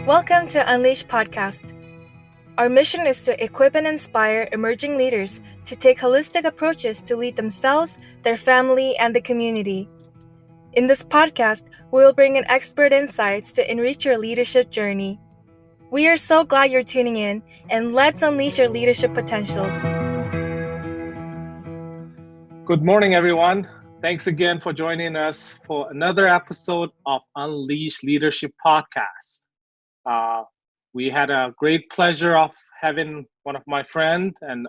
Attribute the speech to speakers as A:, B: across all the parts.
A: Welcome to Unleash Podcast. Our mission is to equip and inspire emerging leaders to take holistic approaches to lead themselves, their family, and the community. In this podcast, we will bring in expert insights to enrich your leadership journey. We are so glad you're tuning in, and let's unleash your leadership potentials.
B: Good morning, everyone. Thanks again for joining us for another episode of Unleash Leadership Podcast. We had a great pleasure of having one of my friends and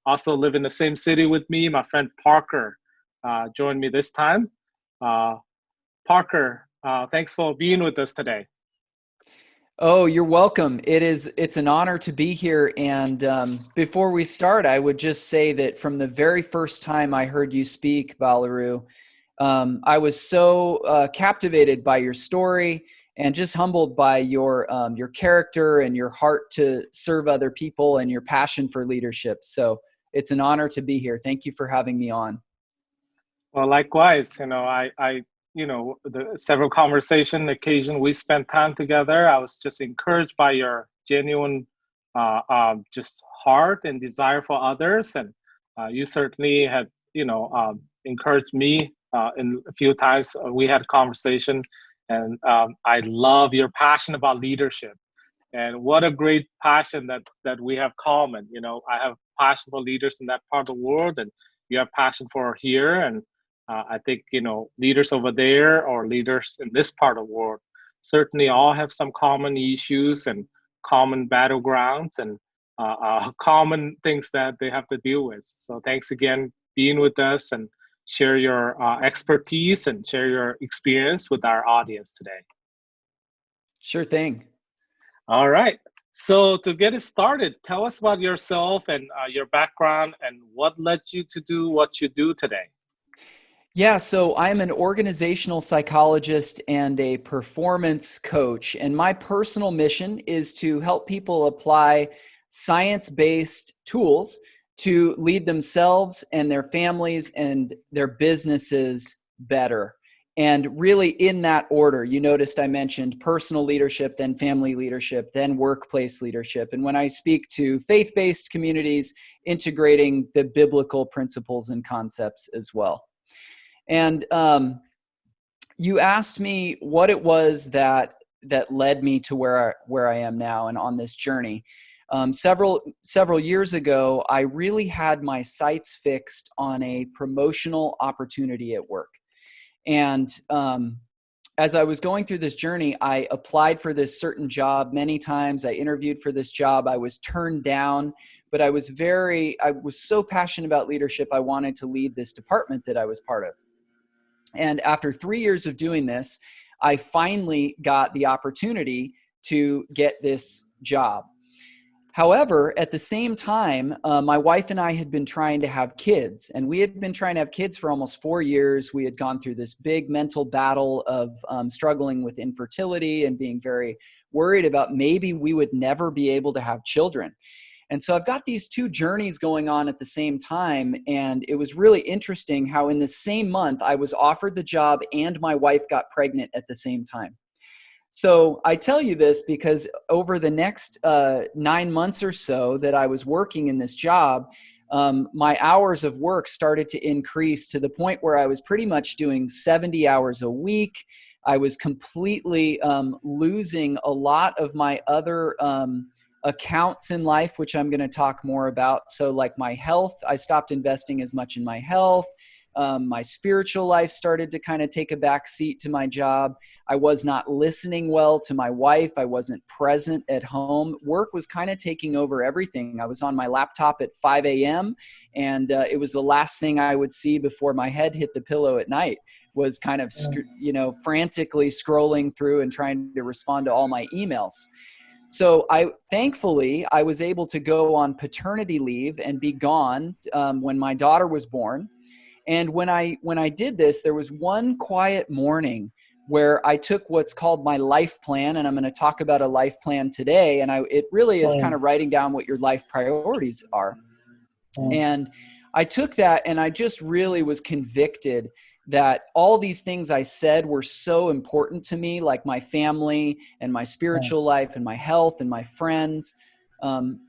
B: also live in the same city with me, my friend Parker, joined me this time. Parker, thanks for being with us today.
C: Oh, you're welcome. It's an honor to be here. And before we start, I would just say that from the very first time I heard you speak, Balaru, I was so captivated by your story and just humbled by your character and your heart to serve other people and your passion for leadership. So it's an honor to be here. Thank you for having me on.
B: Well, likewise, the several conversation occasion we spent time together. I was just encouraged by your genuine just heart and desire for others, and you certainly had encouraged me in a few times we had a conversation, and I love your passion about leadership, and what a great passion that we have common. I have passion for leaders in that part of the world, and you have passion for here, and I think, leaders over there or leaders in this part of the world certainly all have some common issues and common battlegrounds and common things that they have to deal with. So thanks again being with us and share your expertise and share your experience with our audience today.
C: Sure thing.
B: All right. So to get it started, tell us about yourself and your background and what led you to do what you do today.
C: Yeah, so I'm an organizational psychologist and a performance coach, and my personal mission is to help people apply science-based tools to lead themselves and their families and their businesses better. And really in that order, you noticed I mentioned personal leadership, then family leadership, then workplace leadership. And when I speak to faith-based communities, integrating the biblical principles and concepts as well. And you asked me what it was that led me to where I am now and on this journey. Several years ago, I really had my sights fixed on a promotional opportunity at work. And as I was going through this journey, I applied for this certain job many times. I interviewed for this job. I was turned down, but I was so passionate about leadership. I wanted to lead this department that I was part of. And after 3 years of doing this, I finally got the opportunity to get this job. However, at the same time, my wife and I had been trying to have kids, and we had been trying to have kids for almost 4 years. We had gone through this big mental battle of struggling with infertility and being very worried about maybe we would never be able to have children. And so I've got these two journeys going on at the same time. And it was really interesting how in the same month I was offered the job and my wife got pregnant at the same time. So I tell you this because over the next 9 months or so that I was working in this job, my hours of work started to increase to the point where I was pretty much doing 70 hours a week. I was completely losing a lot of my other accounts in life, which I'm going to talk more about. So like my health, I stopped investing as much in my health. My spiritual life started to kind of take a back seat to my job. I was not listening well to my wife. I wasn't present at home. Work was kind of taking over everything. I was on my laptop at 5 a.m. and it was the last thing I would see before my head hit the pillow at night was kind of, frantically scrolling through and trying to respond to all my emails. So thankfully, I was able to go on paternity leave and be gone when my daughter was born. And when I did this, there was one quiet morning where I took what's called my life plan, and I'm going to talk about a life plan today. And it really is kind of writing down what your life priorities are. And I took that and I just really was convicted that all these things I said were so important to me, like my family and my spiritual life and my health and my friends.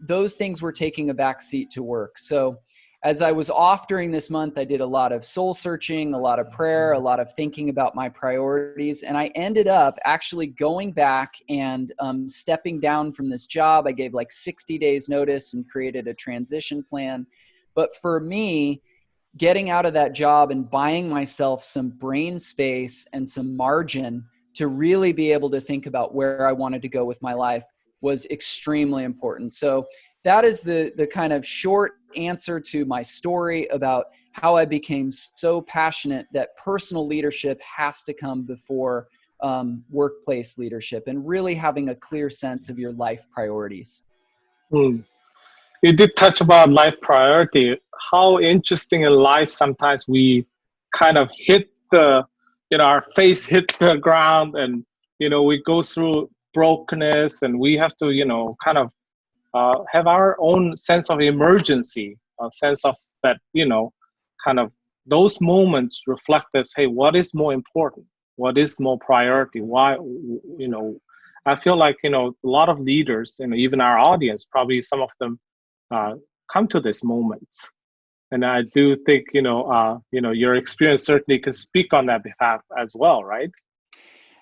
C: Those things were taking a back seat to work. So as I was off during this month, I did a lot of soul searching, a lot of prayer, a lot of thinking about my priorities. And I ended up actually going back and stepping down from this job. I gave like 60 days notice and created a transition plan. But for me, getting out of that job and buying myself some brain space and some margin to really be able to think about where I wanted to go with my life was extremely important. So that is the kind of short answer to my story about how I became so passionate that personal leadership has to come before workplace leadership, and really having a clear sense of your life priorities.
B: You did touch about life priority. How interesting in life sometimes we kind of hit our face hit the ground, and, we go through brokenness, and we have to, kind of have our own sense of emergency, a sense of that, kind of those moments reflect us, hey, what is more important? What is more priority? Why, I feel like, a lot of leaders, even our audience, probably some of them come to this moment. And I do think, your experience certainly can speak on that behalf as well, right?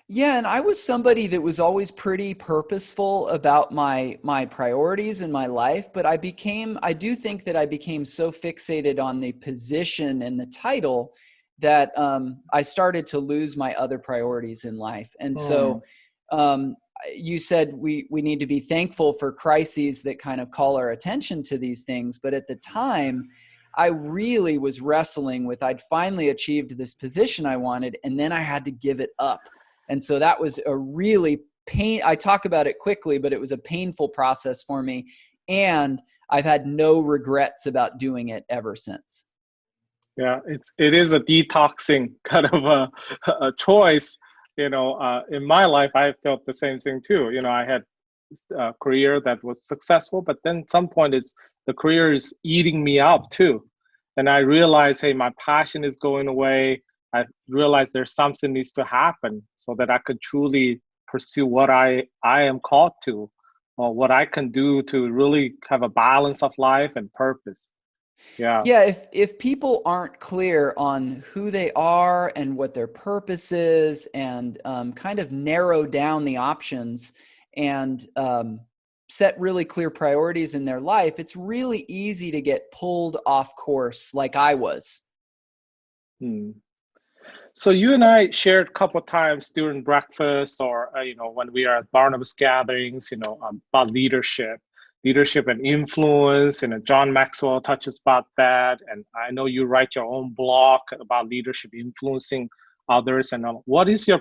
C: Yeah, and I was somebody that was always pretty purposeful about my priorities in my life, but I do think that I became so fixated on the position and the title that I started to lose my other priorities in life. And so you said we need to be thankful for crises that kind of call our attention to these things. But at the time, I really was wrestling with, I'd finally achieved this position I wanted, and then I had to give it up. And so that was a really I talk about it quickly, but it was a painful process for me. And I've had no regrets about doing it ever since.
B: Yeah, it is a detoxing kind of a choice. In my life, I felt the same thing too. I had a career that was successful, but then at some point the career is eating me up too. And I realized, hey, my passion is going away. I realized there's something needs to happen so that I could truly pursue what I am called to, or what I can do to really have a balance of life and purpose. Yeah.
C: If people aren't clear on who they are and what their purpose is, and kind of narrow down the options and set really clear priorities in their life, it's really easy to get pulled off course like I was.
B: So you and I shared a couple of times during breakfast, or when we are at Barnabas gatherings, about leadership and influence. John Maxwell touches about that, and I know you write your own blog about leadership influencing others. And what is your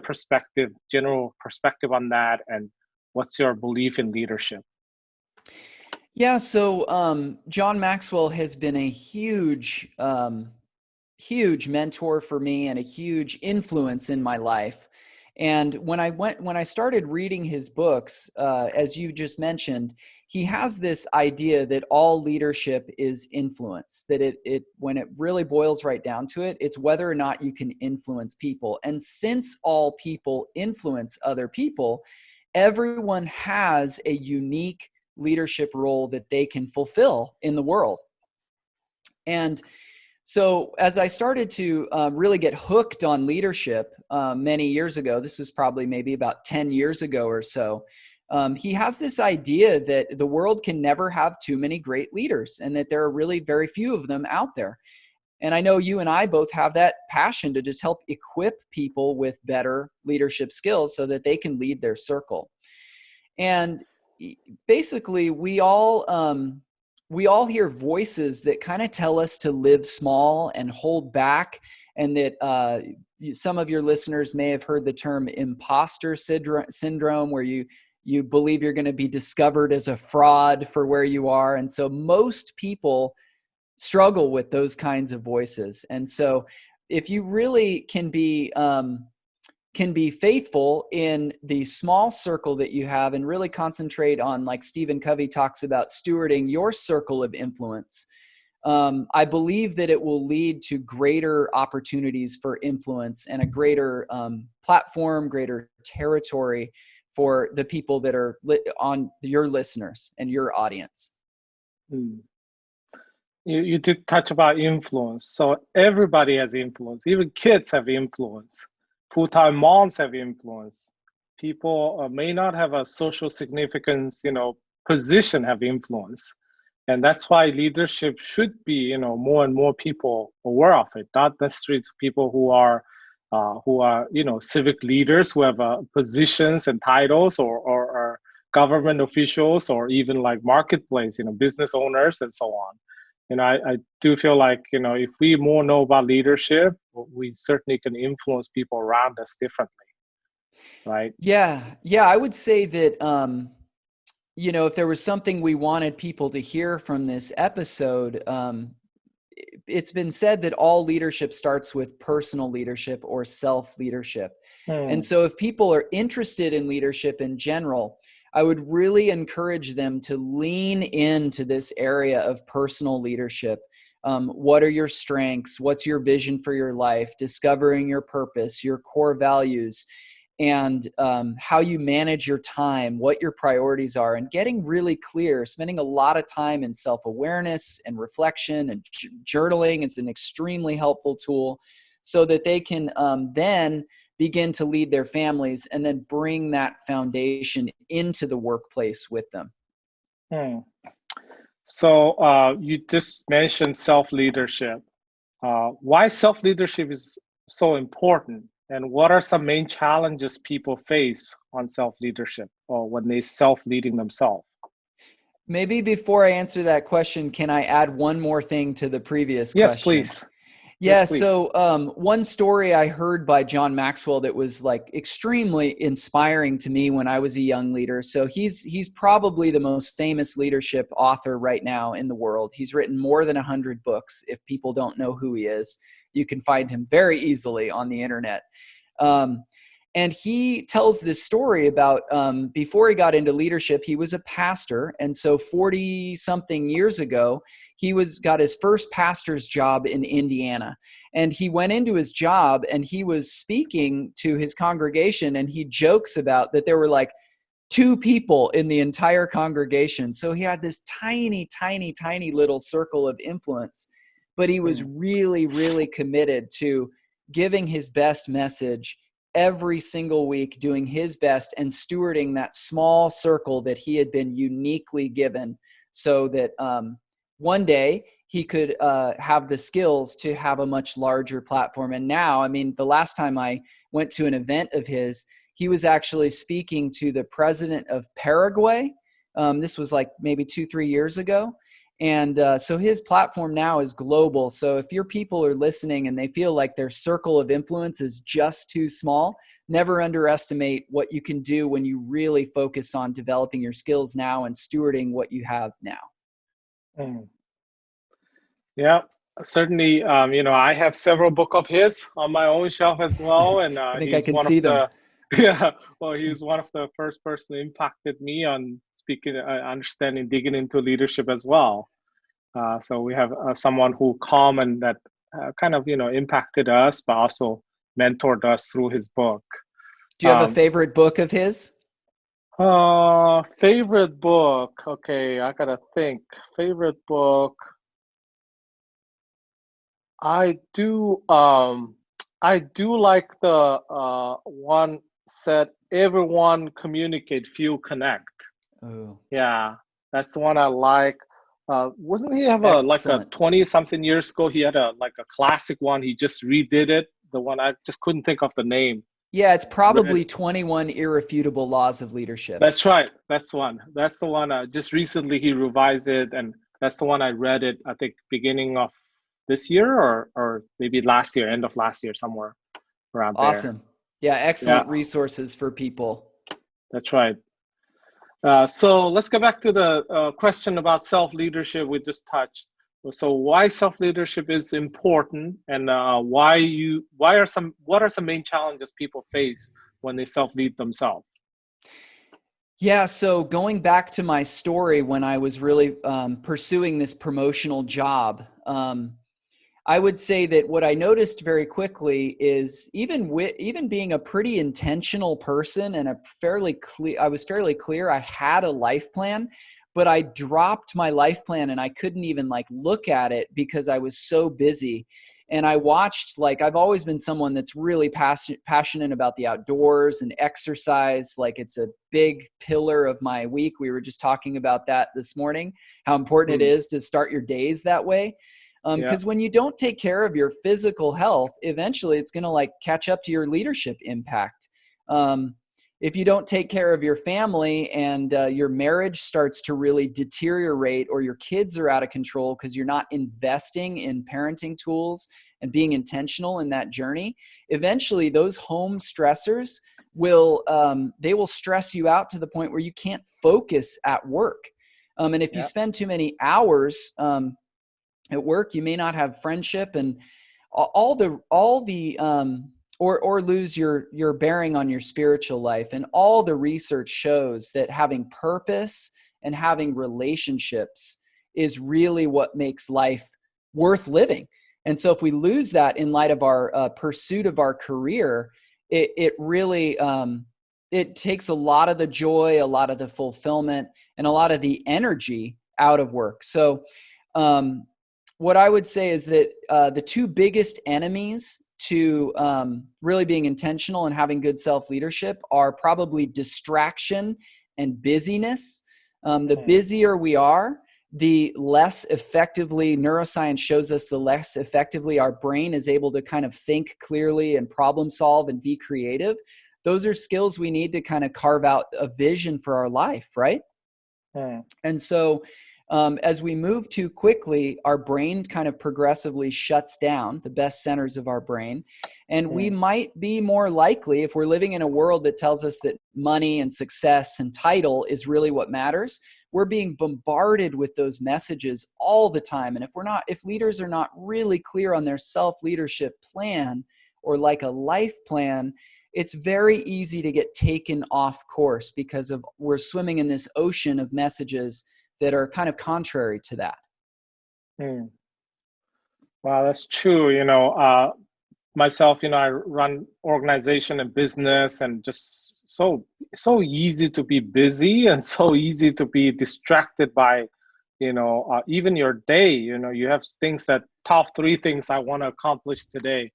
B: general perspective on that, and what's your belief in leadership?
C: Yeah, so John Maxwell has been a huge mentor for me and a huge influence in my life. And when I started reading his books, as you just mentioned, he has this idea that all leadership is influence, that it when it really boils right down to it, it's whether or not you can influence people. And since all people influence other people, everyone has a unique leadership role that they can fulfill in the world. And so as I started to really get hooked on leadership many years ago, this was probably maybe about 10 years ago or so, he has this idea that the world can never have too many great leaders, and that there are really very few of them out there. And I know you and I both have that passion to just help equip people with better leadership skills so that they can lead their circle. And basically, we all hear voices that kind of tell us to live small and hold back, and that some of your listeners may have heard the term imposter syndrome, where you believe you're going to be discovered as a fraud for where you are. And so most people struggle with those kinds of voices. And so if you really can be faithful in the small circle that you have, and really concentrate on, like Stephen Covey talks about, stewarding your circle of influence, I believe that it will lead to greater opportunities for influence and a greater platform, greater territory for the people that are on your listeners and your audience.
B: You did touch about influence. So everybody has influence. Even kids have influence. Full-time moms have influence. People may not have a social significance, position have influence. And that's why leadership should be, more and more people aware of it, not necessarily to people who are, civic leaders who have positions and titles or government officials or even like marketplace, business owners and so on. I do feel like, if we more know about leadership, we certainly can influence people around us differently, right?
C: Yeah. I would say that, if there was something we wanted people to hear from this episode, it's been said that all leadership starts with personal leadership or self-leadership. And so if people are interested in leadership in general, I would really encourage them to lean into this area of personal leadership. What are your strengths? What's your vision for your life? Discovering your purpose, your core values, and how you manage your time, what your priorities are, and getting really clear, spending a lot of time in self-awareness and reflection, and journaling is an extremely helpful tool so that they can then begin to lead their families and then bring that foundation into the workplace with them.
B: So you just mentioned self-leadership. Why self-leadership is so important? And what are some main challenges people face on self-leadership or when they self-leading themselves?
C: Maybe before I answer that question, can I add one more thing to the previous question?
B: Yes, please.
C: Yeah.
B: Yes, please.
C: So one story I heard by John Maxwell that was like extremely inspiring to me when I was a young leader. So he's probably the most famous leadership author right now in the world. He's written more than 100 books. If people don't know who he is, you can find him very easily on the internet. And he tells this story about before he got into leadership, he was a pastor. And so 40 something years ago, he got his first pastor's job in Indiana. And he went into his job and he was speaking to his congregation, and he jokes about that there were like 2 people in the entire congregation. So he had this tiny, tiny, tiny little circle of influence, but he was really, really committed to giving his best message every single week, doing his best and stewarding that small circle that he had been uniquely given so that one day he could have the skills to have a much larger platform. And now, the last time I went to an event of his, he was actually speaking to the president of Paraguay. This was like maybe 2-3 years ago. And so his platform now is global. So if your people are listening and they feel like their circle of influence is just too small, never underestimate what you can do when you really focus on developing your skills now and stewarding what you have now.
B: Yeah, certainly. I have several books of his on my own shelf as well. And
C: I think I can see them.
B: He's one of the first person who impacted me on speaking, understanding, digging into leadership as well. So we have someone who come and that kind of, impacted us, but also mentored us through his book.
C: Do you have a favorite book of his?
B: Favorite book. Okay, I gotta think. Favorite book. I do like the one said, everyone communicate, few connect.
C: Oh.
B: Yeah, that's the one I like. Wasn't he have a 20 something years ago? He had a classic one. He just redid it. The one I just couldn't think of the name.
C: Yeah, it's probably 21 Irrefutable Laws of Leadership.
B: That's right. That's the one. That's the one. Just recently he revised it, and that's the one I read it. I think beginning of this year or maybe last year, end of last year, somewhere around there.
C: Awesome. Yeah, excellent resources for people.
B: That's right. So let's go back to the question about self-leadership we just touched. So why self-leadership is important, and what are some main challenges people face when they self-lead themselves?
C: Yeah. So going back to my story when I was really pursuing this promotional job, I would say that what I noticed very quickly is even being a pretty intentional person and I was fairly clear. I had a life plan, but I dropped my life plan and I couldn't even look at it because I was so busy. And I watched, I've always been someone that's really passionate about the outdoors and exercise. It's a big pillar of my week. We were just talking about that this morning, how important it is to start your days that way. Because when you don't take care of your physical health, eventually it's going to catch up to your leadership impact. If you don't take care of your family and your marriage starts to really deteriorate, or your kids are out of control because you're not investing in parenting tools and being intentional in that journey, eventually those home stressors will stress you out to the point where you can't focus at work. And if you spend too many hours at work, you may not have friendship and or lose your bearing on your spiritual life. And all the research shows that having purpose and having relationships is really what makes life worth living. And so if we lose that in light of our pursuit of our career, it really it takes a lot of the joy, a lot of the fulfillment, and a lot of the energy out of work. So what I would say is that the two biggest enemies to really being intentional and having good self-leadership are probably distraction and busyness. The busier we are, the less effectively, neuroscience shows us, the less effectively our brain is able to kind of think clearly and problem solve and be creative. Those are skills we need to kind of carve out a vision for our life, right? And so as we move too quickly, our brain kind of progressively shuts down the best centers of our brain. And we might be more likely, if we're living in a world that tells us that money and success and title is really what matters, we're being bombarded with those messages all the time. And if leaders are not really clear on their self-leadership plan or a life plan, it's very easy to get taken off course because we're swimming in this ocean of messages that are kind of contrary to that.
B: Wow, that's true. Myself, I run organization and business, and just so easy to be busy and so easy to be distracted by, even your day. You have top 3 things I want to accomplish today.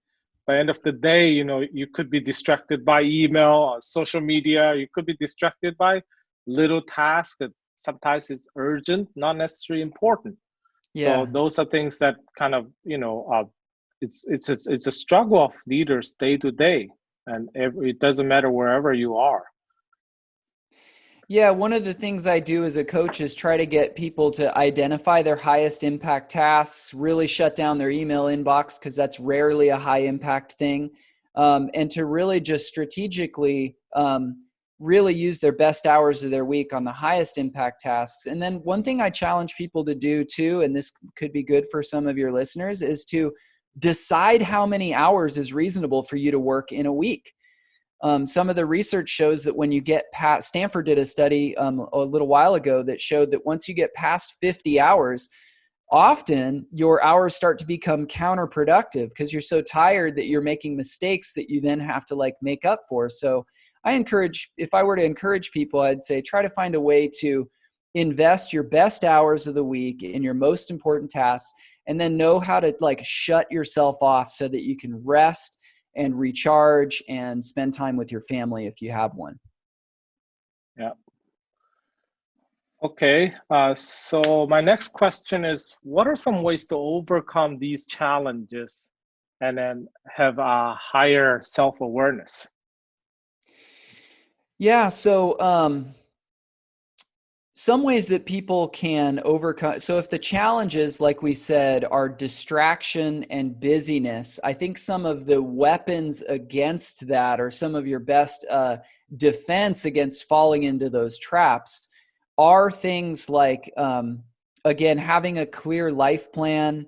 B: By the end of the day, you could be distracted by email or social media. You could be distracted by little tasks that sometimes it's urgent, not necessarily important. So those are things that kind of, it's a struggle of leaders day to day, and it doesn't matter wherever you are.
C: Yeah, one of the things I do as a coach is try to get people to identify their highest impact tasks, really shut down their email inbox because that's rarely a high impact thing, and to really just strategically really use their best hours of their week on the highest impact tasks. And then one thing I challenge people to do too, and this could be good for some of your listeners, is to decide how many hours is reasonable for you to work in a week. Some of the research shows that when you get past, Stanford did a study a little while ago that showed that once you get past 50 hours, often your hours start to become counterproductive because you're so tired that you're making mistakes that you then have to make up for. So if I were to encourage people, I'd say try to find a way to invest your best hours of the week in your most important tasks, and then know how to shut yourself off so that you can rest and recharge and spend time with your family if you have one.
B: Yeah. Okay. So my next question is, what are some ways to overcome these challenges and then have a higher self-awareness?
C: Yeah. So some ways that people can overcome. So if the challenges, like we said, are distraction and busyness, I think some of the weapons against that, or some of your best defense against falling into those traps, are things like, again, having a clear life plan.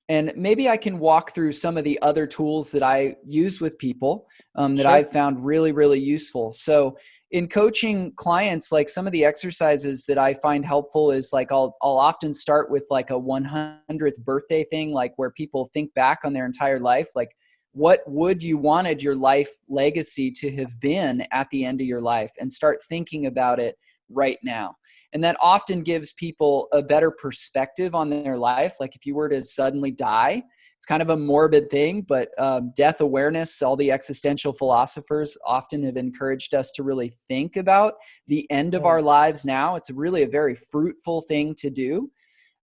C: And maybe I can walk through some of the other tools that I use with people that I've found really, really useful. So in coaching clients, like some of the exercises that I find helpful is like, I'll often start with like a 100th birthday thing, like where people think back on their entire life. Like, what would you wanted your life legacy to have been at the end of your life, and start thinking about it right now. And that often gives people a better perspective on their life. Like if you were to suddenly die, it's kind of a morbid thing, but death awareness, all the existential philosophers often have encouraged us to really think about the end of our lives now. It's really a very fruitful thing to do.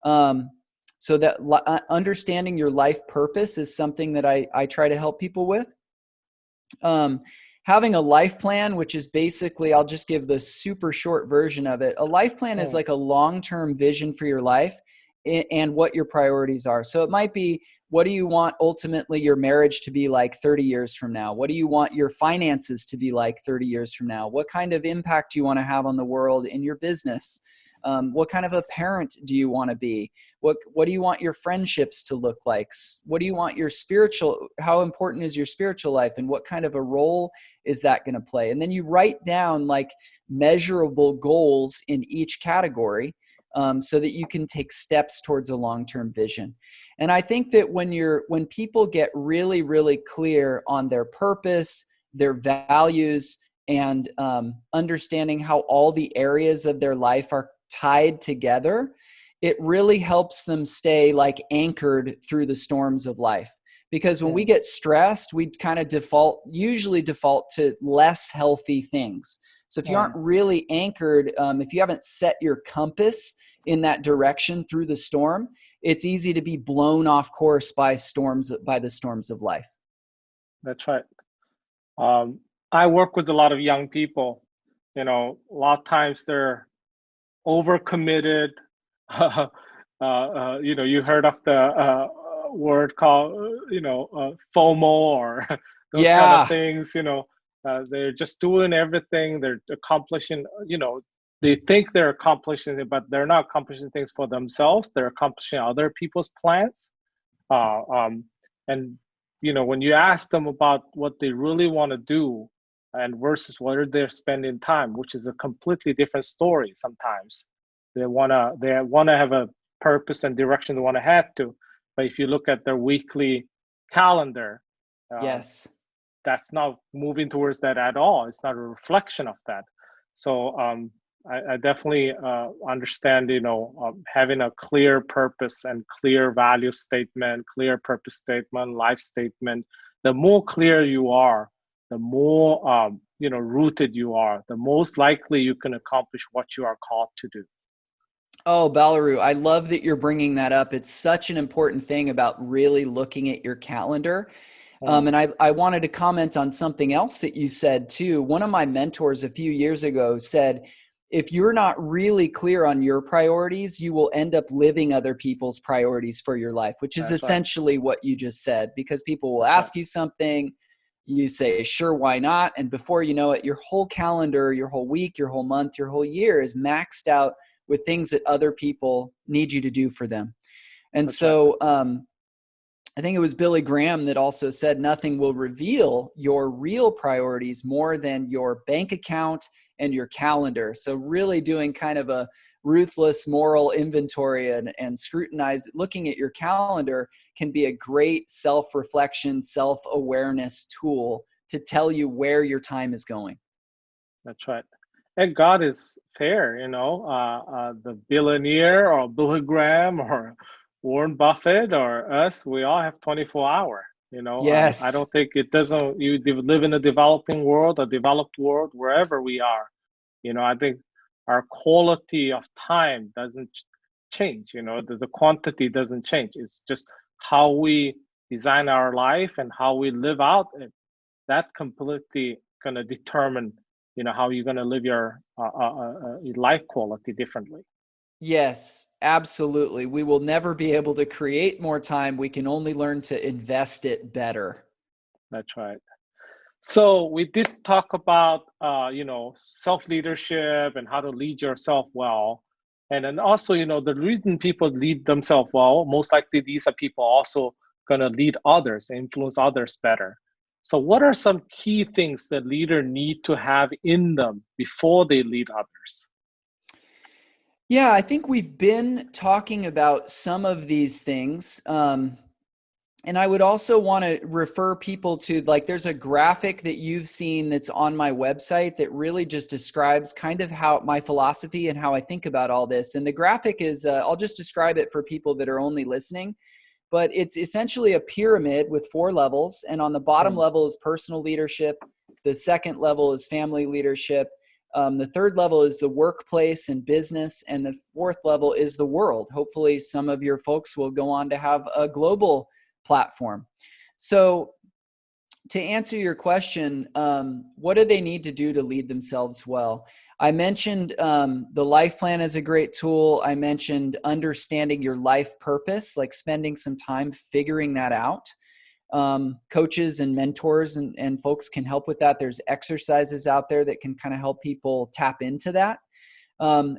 C: So that understanding your life purpose is something that I try to help people with. Having a life plan, which is basically, I'll just give the super short version of it. A life plan is like a long-term vision for your life and what your priorities are. So it might be, what do you want ultimately your marriage to be like 30 years from now? What do you want your finances to be like 30 years from now? What kind of impact do you want to have on the world in your business? What kind of a parent do you want to be? What do you want your friendships to look like? What do you want your spiritual, how important is your spiritual life, and what kind of a role is that going to play? And then you write down like measurable goals in each category, so that you can take steps towards a long-term vision. And I think that when people get really, really clear on their purpose, their values, and understanding how all the areas of their life are tied together, it really helps them stay like anchored through the storms of life. Because when we get stressed, we kind of usually default to less healthy things. So if you aren't really anchored, if you haven't set your compass in that direction through the storm, it's easy to be blown off course by the storms of life.
B: That's right. I work with a lot of young people. A lot of times they're overcommitted. You heard of the word called, FOMO or those kind of things. They're just doing everything. They're accomplishing, they think they're accomplishing it, but they're not accomplishing things for themselves. They're accomplishing other people's plans. And, when you ask them about what they really want to do and versus where they're spending time, which is a completely different story sometimes. They want to have a purpose and direction they want to head to. But if you look at their weekly calendar,
C: yes,
B: that's not moving towards that at all. It's not a reflection of that. So I definitely understand, having a clear purpose and clear value statement, clear purpose statement, life statement. The more clear you are, the more rooted you are, the most likely you can accomplish what you are called to do.
C: Oh, Balaru, I love that you're bringing that up. It's such an important thing about really looking at your calendar. And I wanted to comment on something else that you said too. One of my mentors a few years ago said, if you're not really clear on your priorities, you will end up living other people's priorities for your life, which is essentially what you just said, because people will ask you something, you say, sure, why not? And before you know it, your whole calendar, your whole week, your whole month, your whole year is maxed out with things that other people need you to do for them. And I think it was Billy Graham that also said nothing will reveal your real priorities more than your bank account and your calendar. So really doing kind of a ruthless moral inventory and scrutinize, looking at your calendar can be a great self-reflection, self-awareness tool to tell you where your time is going.
B: That's right. And God is fair, the billionaire or Billy Graham or Warren Buffett or us, we all have 24 hours,
C: Yes.
B: I don't think you live in a developing world, a developed world, wherever we are. I think our quality of time doesn't change, the quantity doesn't change. It's just how we design our life and how we live out it. That completely going to determine how you're going to live your life quality differently.
C: Yes, absolutely. We will never be able to create more time. We can only learn to invest it better.
B: That's right. So we did talk about, self-leadership and how to lead yourself well. And then also, the reason people lead themselves well, most likely these are people also going to lead others, influence others better. So what are some key things that leader need to have in them before they lead others?
C: Yeah, I think we've been talking about some of these things. And I would also want to refer people to, like, there's a graphic that you've seen that's on my website that really just describes kind of how my philosophy and how I think about all this. And the graphic is, I'll just describe it for people that are only listening, but it's essentially a pyramid with 4 levels. And on the bottom level is personal leadership. The second level is family leadership. The third level is the workplace and business. And the fourth level is the world. Hopefully some of your folks will go on to have a global platform. So to answer your question, what do they need to do to lead themselves well? I mentioned the life plan is a great tool. I mentioned understanding your life purpose, like spending some time figuring that out. Coaches and mentors and folks can help with that. There's exercises out there that can kind of help people tap into that.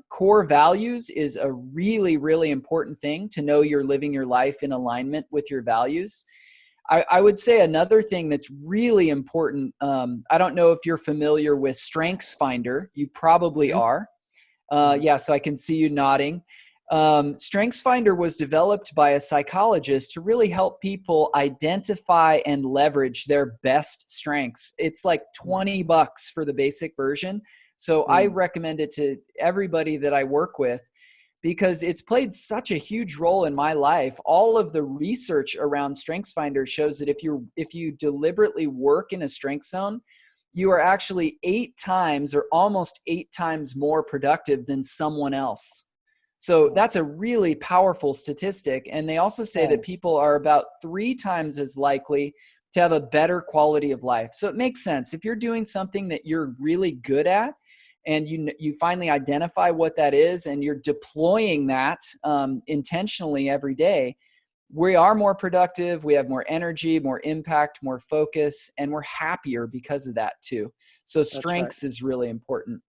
C: Core values is a really, really important thing to know you're living your life in alignment with your values. I would say another thing that's really important. I don't know if you're familiar with StrengthsFinder. You probably are. Yeah, so I can see you nodding. StrengthsFinder was developed by a psychologist to really help people identify and leverage their best strengths. It's like $20 for the basic version. So I recommend it to everybody that I work with because it's played such a huge role in my life. All of the research around StrengthsFinder shows that if you deliberately work in a strength zone, you are actually 8 times or almost 8 times more productive than someone else. So that's a really powerful statistic. And they also say that people are about 3 times as likely to have a better quality of life. So it makes sense. If you're doing something that you're really good at, and you finally identify what that is, and you're deploying that intentionally every day, we are more productive, we have more energy, more impact, more focus, and we're happier because of that too. So strengths is really important.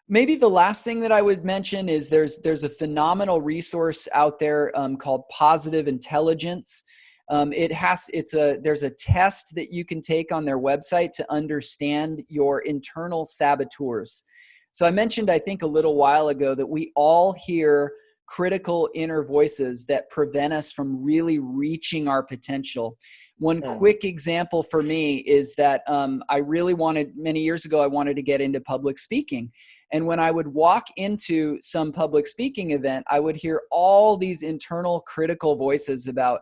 C: Maybe the last thing that I would mention is there's a phenomenal resource out there called Positive Intelligence. There's a test that you can take on their website to understand your internal saboteurs. So I mentioned, I think a little while ago, that we all hear critical inner voices that prevent us from really reaching our potential. One quick example for me is that many years ago, I wanted to get into public speaking. And when I would walk into some public speaking event, I would hear all these internal critical voices about,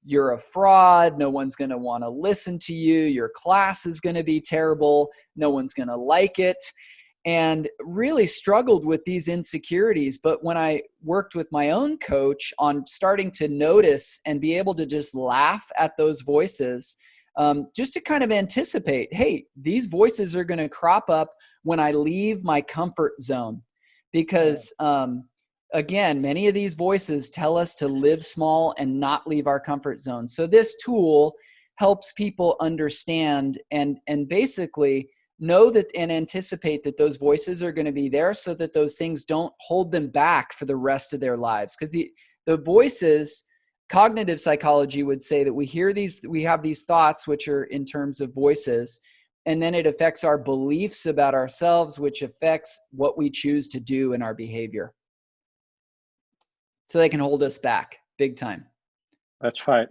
C: you're a fraud, no one's going to want to listen to you, your class is going to be terrible, no one's going to like it, and really struggled with these insecurities. But when I worked with my own coach on starting to notice and be able to just laugh at those voices, just to kind of anticipate, hey, these voices are going to crop up when I leave my comfort zone. Because again, many of these voices tell us to live small and not leave our comfort zone. So this tool helps people understand and basically know that and anticipate that those voices are going to be there, so that those things don't hold them back for the rest of their lives. Because the voices, cognitive psychology would say that we have these thoughts, which are in terms of voices, and then it affects our beliefs about ourselves, which affects what we choose to do in our behavior. So they can hold us back big time.
B: That's right.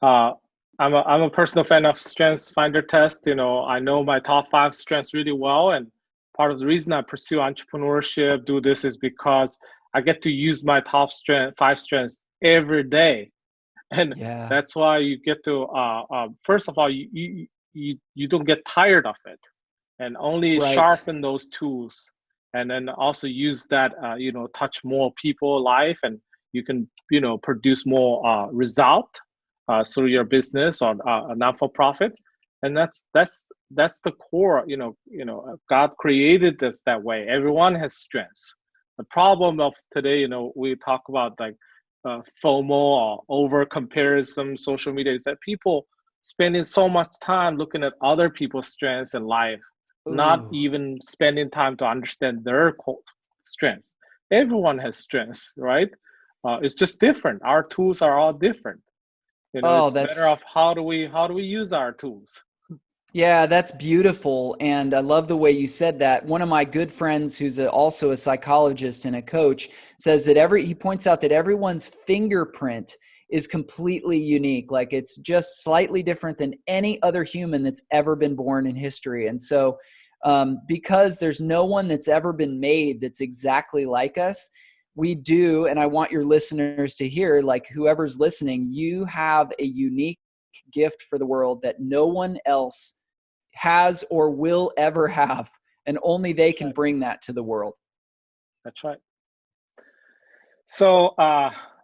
B: I'm a personal fan of StrengthsFinder test. I know my top 5 strengths really well, and part of the reason I pursue entrepreneurship, do this, is because I get to use my top 5 strengths every day, and that's why you get to first of all, you don't get tired of it, and only sharpen those tools, and then also use that touch more people life, and you can produce more result through your business or a non-for-profit. And that's the core. God created us that way. Everyone has strengths. The problem of today, we talk about like FOMO or over comparison, social media, is that people spending so much time looking at other people's strengths in life, not even spending time to understand their strengths. Everyone has strengths, right? It's just different. Our tools are all different. It's better off how do we use our tools.
C: Yeah, that's beautiful. And I love the way you said that. One of my good friends who's also a psychologist and a coach says that he points out that everyone's fingerprint is completely unique. Like it's just slightly different than any other human that's ever been born in history. And so because there's no one that's ever been made that's exactly like us, we do, and I want your listeners to hear, like whoever's listening, you have a unique gift for the world that no one else has or will ever have, and only they can bring that to the world.
B: That's right. So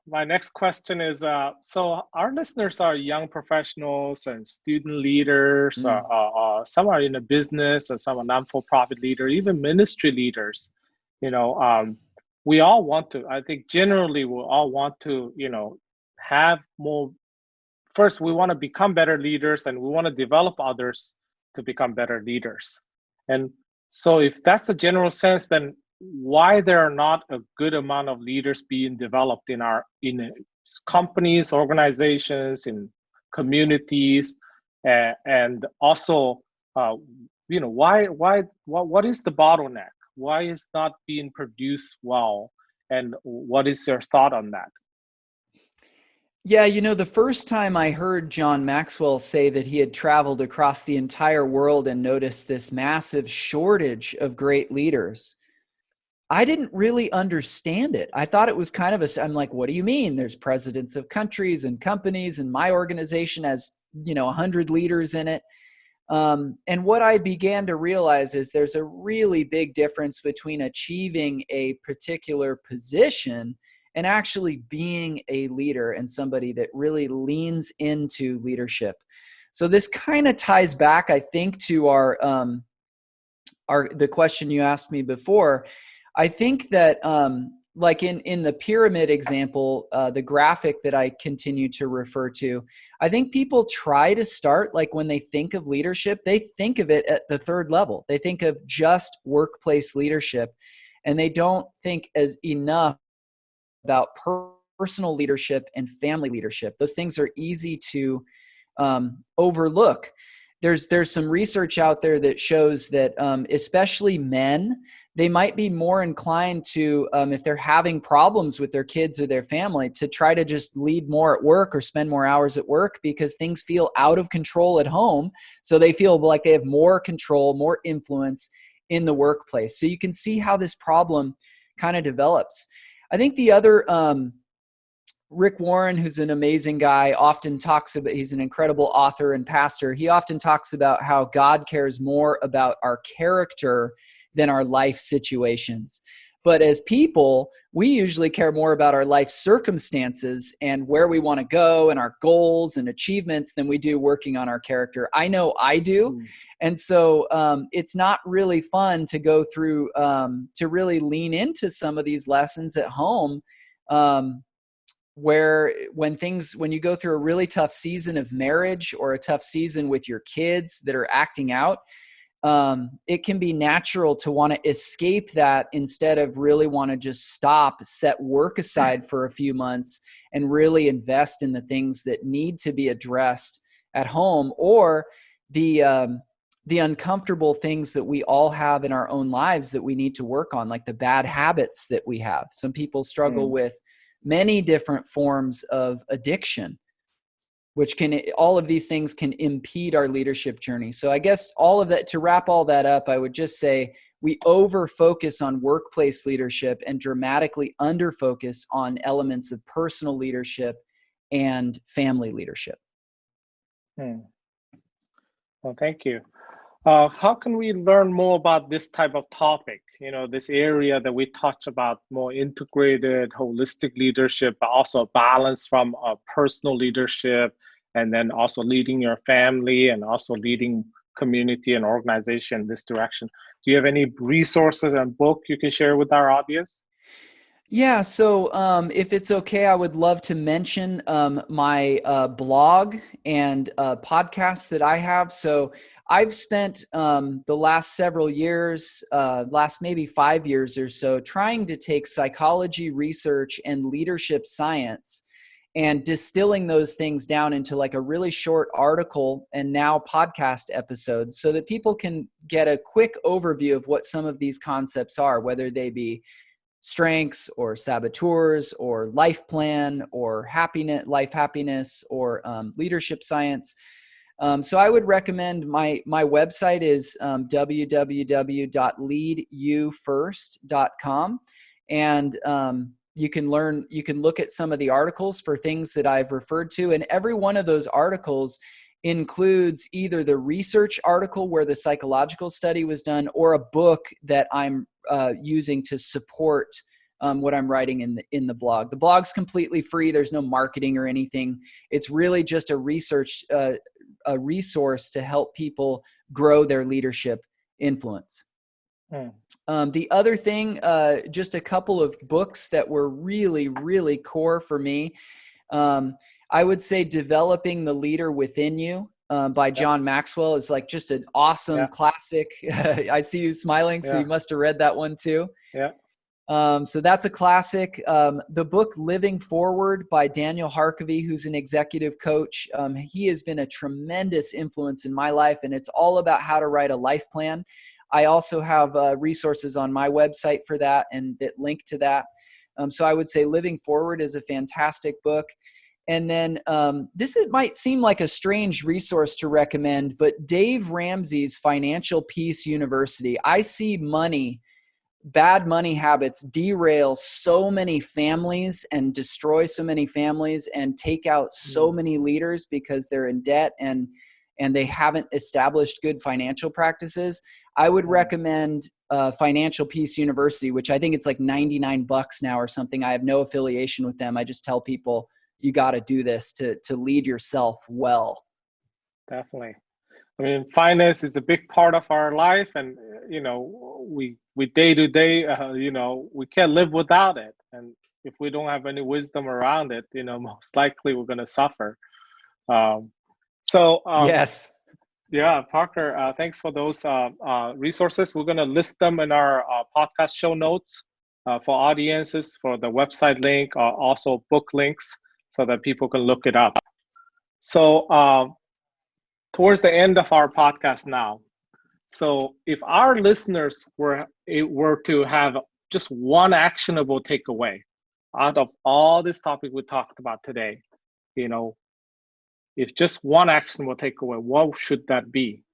B: my next question is, so our listeners are young professionals and student leaders, some are in a business, and some are non-for-profit leaders, even ministry leaders. We all want to, I think generally we all want to, have more. First, we want to become better leaders, and we want to develop others to become better leaders. And so if that's a general sense, then why there are not a good amount of leaders being developed in companies, organizations, in communities, and also, what is the bottleneck? Why is not being produced well? And what is your thought on that?
C: Yeah, the first time I heard John Maxwell say that he had traveled across the entire world and noticed this massive shortage of great leaders, I didn't really understand it. I thought it was kind of I'm like, what do you mean? There's presidents of countries and companies, and my organization has, 100 leaders in it. And what I began to realize is there's a really big difference between achieving a particular position and actually being a leader and somebody that really leans into leadership. So this kind of ties back, I think, to the question you asked me before. I think that like in the pyramid example, the graphic that I continue to refer to, I think people try to start, like when they think of leadership, they think of it at the third level. They think of just workplace leadership, and they don't think as enough about personal leadership and family leadership. Those things are easy to overlook. There's some research out there that shows that especially men, they might be more inclined to, if they're having problems with their kids or their family, to try to just lead more at work or spend more hours at work because things feel out of control at home. So they feel like they have more control, more influence in the workplace. So you can see how this problem kind of develops. I think the other, Rick Warren, who's an amazing guy, often talks about, he's an incredible author and pastor. He often talks about how God cares more about our character than our life situations. But as people, we usually care more about our life circumstances and where we want to go and our goals and achievements than we do working on our character. I know I do. And so it's not really fun to go through, to really lean into some of these lessons at home, where when you go through a really tough season of marriage or a tough season with your kids that are acting out, it can be natural to want to escape that instead of really want to just set work aside for a few months and really invest in the things that need to be addressed at home, or the uncomfortable things that we all have in our own lives that we need to work on, like the bad habits that we have. Some people struggle with many different forms of addiction, all of these things can impede our leadership journey. So I guess all of that, to wrap all that up, I would just say we over-focus on workplace leadership and dramatically under-focus on elements of personal leadership and family leadership.
B: Well, thank you. How can we learn more about this type of topic? This area that we touch about, more integrated, holistic leadership, but also balance from personal leadership, and then also leading your family and also leading community and organization in this direction. Do you have any resources and book you can share with our audience?
C: Yeah, so if it's okay, I would love to mention my blog and podcasts that I have. So I've spent the last several years, last maybe 5 years or so, trying to take psychology research and leadership science and distilling those things down into like a really short article and now podcast episodes so that people can get a quick overview of what some of these concepts are, whether they be strengths or saboteurs or life plan or happiness, life happiness, or leadership science. So I would recommend my website is www.leadyoufirst.com. And you can look at some of the articles for things that I've referred to. And every one of those articles includes either the research article where the psychological study was done or a book that I'm using to support what I'm writing in the blog. The blog's completely free. There's no marketing or anything. It's really just a resource to help people grow their leadership influence. The other thing, just a couple of books that were really, really core for me. I would say Developing the Leader Within You by John Maxwell is like just an awesome classic. I see you smiling, so you must have read that one too.
B: Yeah.
C: So that's a classic. The book Living Forward by Daniel Harkavy, who's an executive coach. He has been a tremendous influence in my life, and it's all about how to write a life plan. I also have resources on my website for that and that link to that. So I would say Living Forward is a fantastic book. And then might seem like a strange resource to recommend, but Dave Ramsey's Financial Peace University. I see bad money habits derail so many families and destroy so many families and take out so many leaders because they're in debt and they haven't established good financial practices. I would recommend Financial Peace University, which I think it's like $99 now or something. I have no affiliation with them. I just tell people you got to do this to lead yourself well.
B: Definitely. I mean, finance is a big part of our life, and we day to day, we can't live without it. And if we don't have any wisdom around it, most likely we're going to suffer.
C: Yes.
B: Yeah, Parker, thanks for those resources. We're going to list them in our podcast show notes for audiences, for the website link, also book links, so that people can look it up. So towards the end of our podcast now, so if our listeners were to have just one actionable takeaway out of all this topic we talked about today, if just one actionable takeaway, what should that be?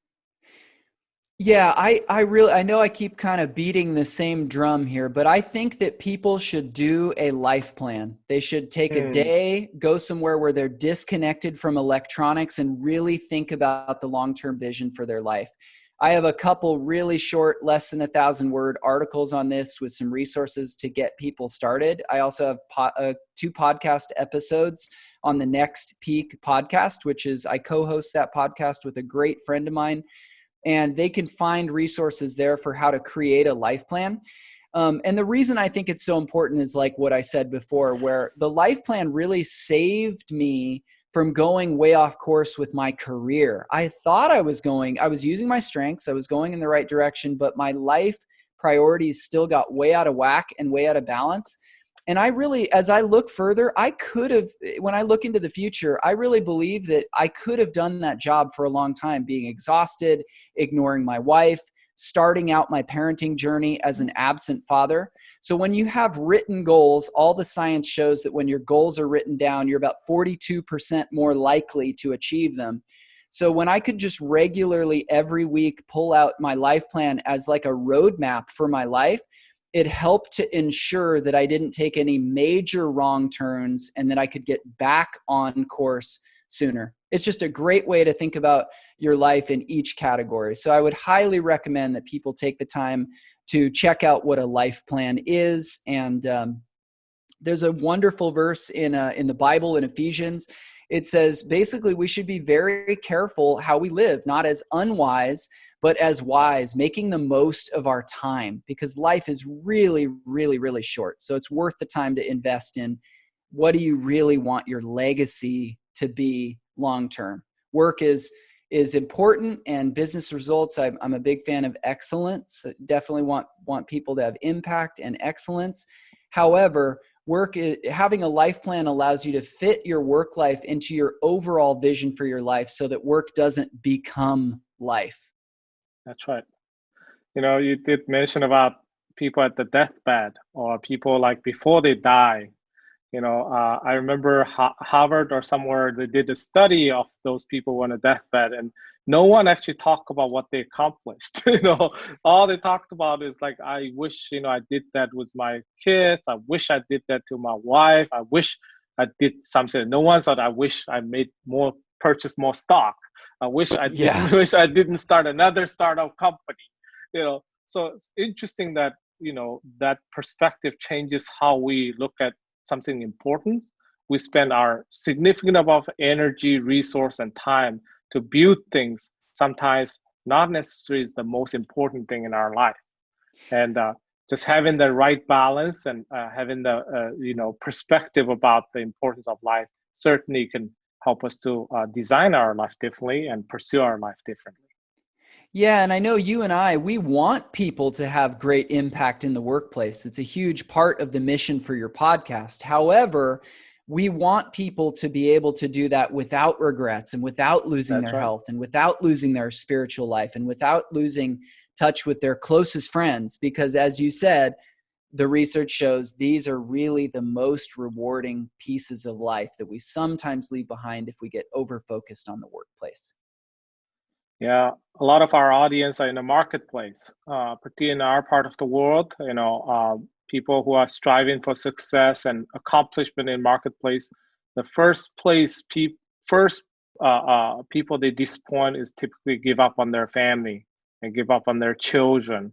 C: Yeah, I know I keep kind of beating the same drum here, but I think that people should do a life plan. They should take a day, go somewhere where they're disconnected from electronics and really think about the long-term vision for their life. I have a couple really short, less than 1,000-word articles on this with some resources to get people started. I also have 2 podcast episodes on the Next Peak podcast, which is I co-host that podcast with a great friend of mine. And they can find resources there for how to create a life plan. And the reason I think it's so important is like what I said before, where the life plan really saved me from going way off course with my career. I thought I was using my strengths, I was going in the right direction, but my life priorities still got way out of whack and way out of balance. And I really, as I look further, when I look into the future, I really believe that I could have done that job for a long time, being exhausted, ignoring my wife, starting out my parenting journey as an absent father. So when you have written goals, all the science shows that when your goals are written down, you're about 42% more likely to achieve them. So when I could just regularly every week pull out my life plan as like a roadmap for my life, it helped to ensure that I didn't take any major wrong turns and that I could get back on course sooner. It's just a great way to think about your life in each category. So I would highly recommend that people take the time to check out what a life plan is. And there's a wonderful verse in the Bible in Ephesians. It says, basically, we should be very careful how we live, not as unwise, but as wise, making the most of our time, because life is really, really, really short. So it's worth the time to invest in what do you really want your legacy to be long-term. Work is important, and business results. I'm a big fan of excellence. Definitely want people to have impact and excellence. However, having a life plan allows you to fit your work life into your overall vision for your life so that work doesn't become life.
B: That's right. You did mention about people at the deathbed or people like before they die. I remember Harvard or somewhere they did a study of those people on a deathbed, and no one actually talked about what they accomplished. All they talked about is like, I wish, I did that with my kids. I wish I did that to my wife. I wish I did something. No one said, I wish I purchased more stock. I wish I didn't start another startup company. So it's interesting that, that perspective changes how we look at something important. We spend our significant amount of energy, resource, and time to build things. Sometimes not necessarily is the most important thing in our life. And just having the right balance and having the perspective about the importance of life certainly can help us to design our life differently and pursue our life differently.
C: Yeah, and I know you and we want people to have great impact in the workplace. It's a huge part of the mission for your podcast. However, we want people to be able to do that without regrets and without losing their health and without losing their spiritual life and without losing touch with their closest friends. Because as you said, the research shows these are really the most rewarding pieces of life that we sometimes leave behind if we get over-focused on the workplace.
B: Yeah, a lot of our audience are in the marketplace, particularly in our part of the world. People who are striving for success and accomplishment in marketplace. The first people they disappoint is typically give up on their family and give up on their children,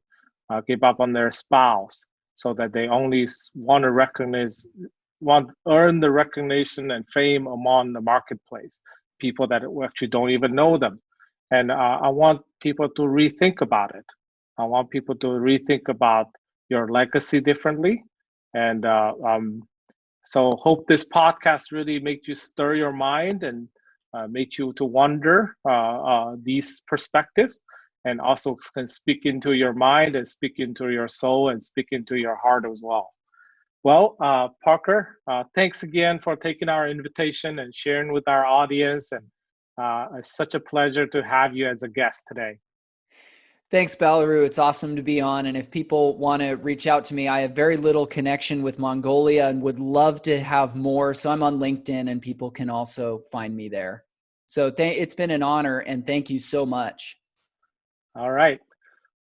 B: give up on their spouse, so that they only want to earn the recognition and fame among the marketplace, people that actually don't even know them. And I want people to rethink about it. I want people to rethink about your legacy differently. And so hope this podcast really makes you stir your mind and make you to wonder these perspectives, and also can speak into your mind and speak into your soul and speak into your heart as well. Well, Parker, thanks again for taking our invitation and sharing with our audience. And it's such a pleasure to have you as a guest today.
C: Thanks, Balaru. It's awesome to be on. And if people want to reach out to me, I have very little connection with Mongolia and would love to have more. So I'm on LinkedIn and people can also find me there. So it's been an honor and thank you so much.
B: All right.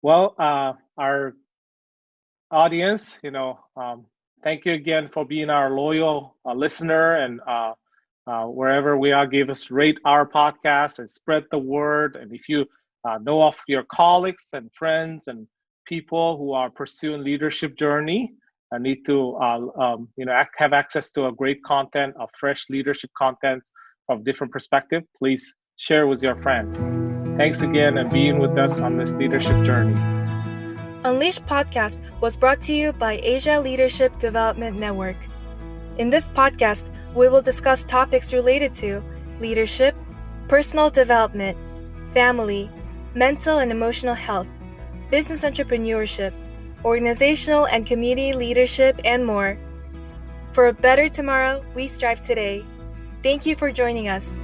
B: Well, our audience, thank you again for being our loyal listener, and wherever we are, rate our podcast and spread the word. And if you know of your colleagues and friends and people who are pursuing leadership journey and need to have access to a great content of fresh leadership content from different perspective, please share with your friends. Thanks again and being with us on this leadership journey.
A: Unleashed podcast was brought to you by Asia Leadership Development Network. In this podcast, we will discuss topics related to leadership, personal development, family, mental and emotional health, business entrepreneurship, organizational and community leadership, and more. For a better tomorrow, we strive today. Thank you for joining us.